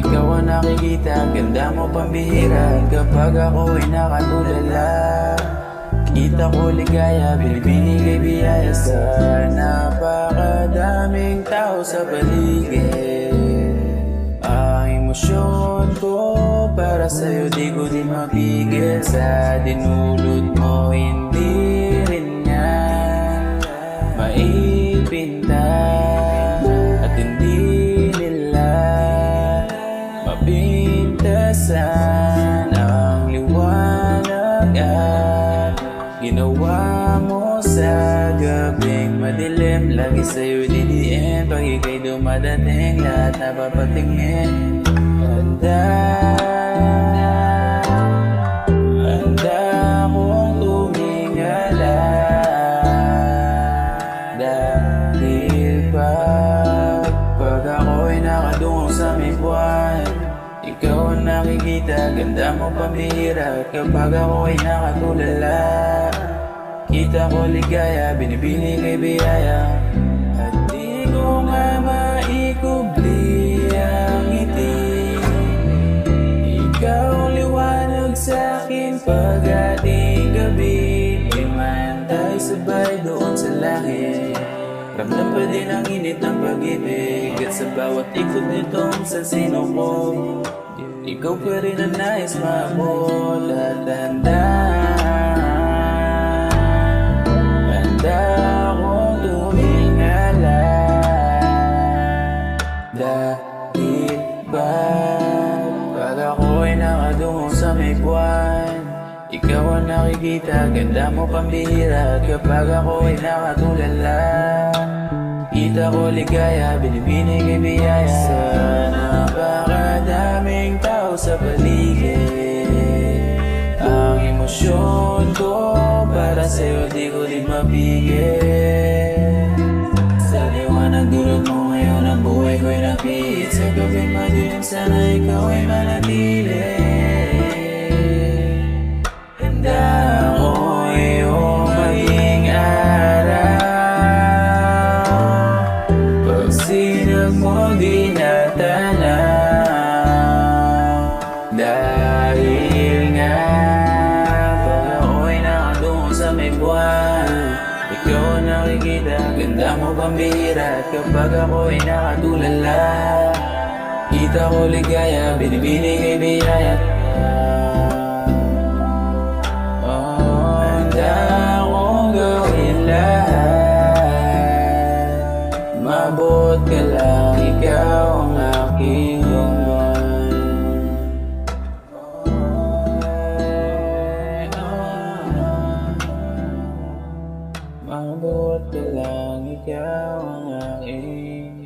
Ikaw ang nakikita, ganda mo pambihira. Kapag ako'y nakatulala, kita ko ligaya, binibigay biyaya sa napakadaming tao sa paligid. Ang emosyon ko para sa'yo di ko din mapigil. Sa dinulot mo hindi rin nga maipinta, at hindi nila mapintasan ang liwanag at ginawa mo sa gabing madilim. Lagi sa'yo didiin pag ika'y dumadating, lahat napapatingin. Handa kong tumingala, dahil pag ako'y nakadungong sa may buwan, ikaw ang nakikita, ganda mo pambihira. Kapag ako'y nakatulala, kita ko ligaya, binibili kay biyaya. At di ko nga maikubli ang ngiti. Ikaw ang liwanag sa'kin pag-ating gabi. Di man tayo sabay doon sa langit, ramdam pa din ang init ng pag-ibig. At sa bawat ikot nitong sa sino ko, ikaw pa rin ang nais maabot. At handa akong tumingala, dahil pag ako'y nakadungo sa may buwan, ikaw ang nakikita, ganda mo pambihira. Kapag ako'y nakatulala, kita ko ligaya, binibini kay biyaya sa napakadaming tao sa paligid. Ang emosyon ko para sa'yo di ko din mapigil. Sa liwanag dulot mo ngayon ang buhay ko'y napit. Sa gabing madilim sana ikaw ay manatili. Handa ako iyong maging araw, pag sinag mo di natanaw. Dahil nga pag ako'y nakadungo sa may buwan, ikaw ang nakikita, ganda mo pambihira. At kapag ako'y nakatulala, kita ko ligaya, binibini kay biyaya. Handa akong gawin lahat, mabuot ka lang, ikaw ang aking lungwan. Mabuot ka lang, ikaw ang aking